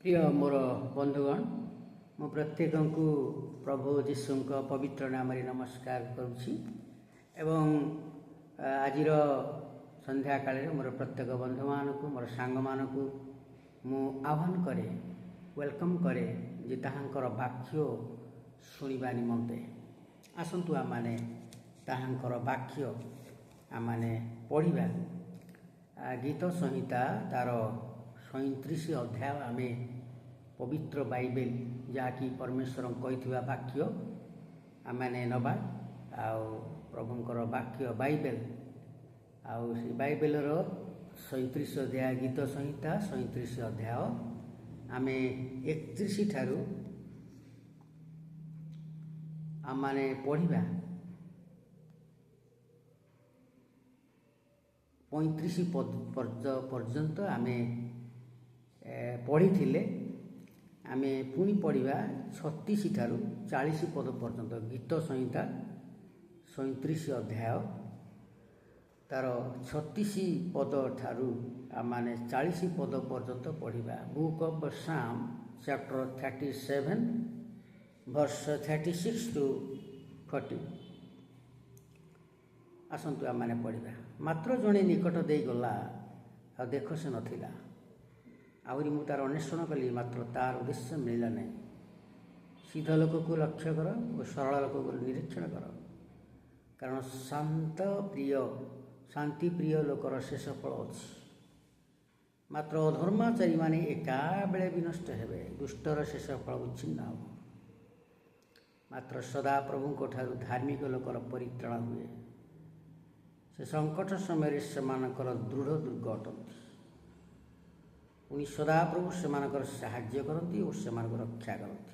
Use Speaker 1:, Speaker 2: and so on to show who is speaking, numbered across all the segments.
Speaker 1: प्रिय मोर बंधुगण मु प्रत्येक को प्रभु जीशु पवित्र नाम नमस्कार करुच्ची एवं आज संध्या काल मोर प्रत्येक बंधु मानक मोर सांग मानक मु आह्वान करे वेलकम करे जे ताहांकर वाक्य शुणा निमंते आसतु आम मैंने ताहांकर वाक्य आम मैंने पढ़ा गीत संहिता तार 37 अध्याय आम पवित्र बाइबल जहाँकि परमेश्वर कही वाक्य आम मैंने नवा प्रभुंर वाक्य बाइबल आउ बाइबल 37 अध्याय गीत संहिता 37 अध्याय आम 31 ठारू आम मैंने पढ़ा 35 पर्यंत आम पढ़ी आम पुणी पढ़ा 36 ठारू 40 पद पर्यंत गीत संहिता 37 अध्याय तार 36 पद ठारू आम मैंने 40 पद पर्यंत पढ़ा बुक ऑफ साम चैप्टर 37 वर्ष 36 टू 40 आसतु आम मैंने पढ़ा मात्र जड़े निकट दे गला आ देख से नथिला आहरी मु तार अन्वेषण कली मात्र तार उद्देश्य मिलला नहीं सीधा लोक को लक्ष्य कर और सरल लोक को निरीक्षण कर कारण शांति प्रिय लोकर शेष फल अच्छी मात्र अधर्माचारी माने एका बेले विनष्ट हेबे दुष्टर शेष फल उच्छिन्न हो मात्र सदा प्रभु को ठारू धार्मिक लोकर परित्राण हुए से संकट समय से दृढ़ दुर्ग अटंती पुणी सदा प्रभु से साहाय्य करती और से रक्षा करती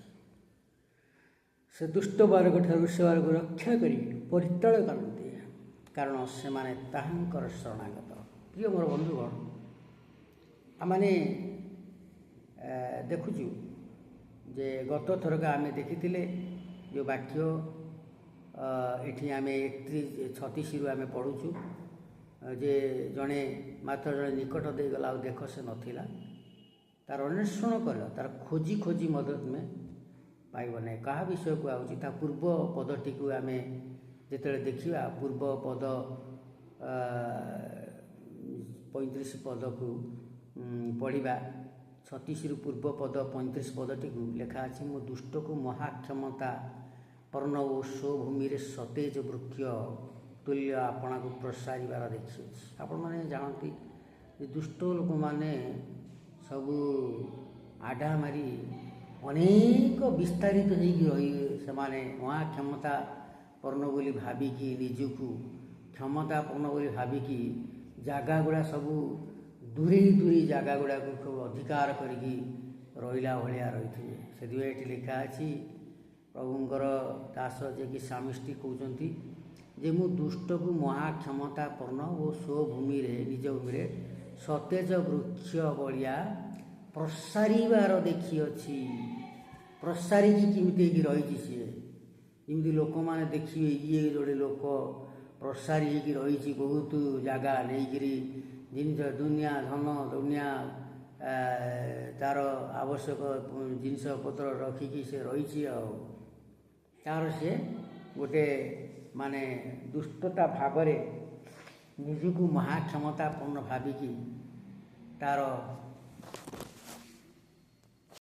Speaker 1: से दुष्ट बालक ठारू से बालक रक्षा कर परित्राण करती कारण से माने ताहांकर शरणागत प्रिय मोर बंधुगण आमने देखुचु जे गत थरक आम देखी जो वाक्य एठी आम 36 रु आम पढ़ुचु जे जड़े मात्र जड़े निकट दे गला देख से नथिला तार अन्वेषण कर तार खोजी खोजी मदद में पाइब ना क्या विषय को आउची ता पूर्व पदटी को आम जिते देखा पूर्व पद 35 पद को पढ़ा 36 रु पूर्व पद 35 पदटी को लेखा अच्छी मो दुष्ट को महाक्षमता पर्ण और स्वभूमि सतेज वृक्ष तुल्य आपना को प्रसारिवार देखी आपण मैंने जानती दुष्ट लोक मैंने सबू आडा मारी अनेक विस्तारित से महाक्षमता पर्ण बोली भाविकी निजुक क्षमता पर्ण बोली भाविकी जगह गुड़ा सबू दूरी दूरी जगह गुड़ा को सब अधिकार करी रहा भाया रही से लिखा अच्छी प्रभुंर दास जे कि स्वामिष्ठी कहते जे मु दुष्ट को महाक्षमता पर्ण और स्वभूमि निज भूमि सतेज वृक्ष बलिया प्रसारिवार देखी अच्छी प्रसारिकी केमती रही सी जमी लोक मैंने देखिए ये जोड़े लोक प्रसारी रही बहुत जगह नहीं जिन दुनिया धन दुनिया तार आवश्यक जिनस पत्र रखिकी से रही तार से गोटे माने दुष्टता भावरे निजक महाक्षमता पूर्ण भाविकी तार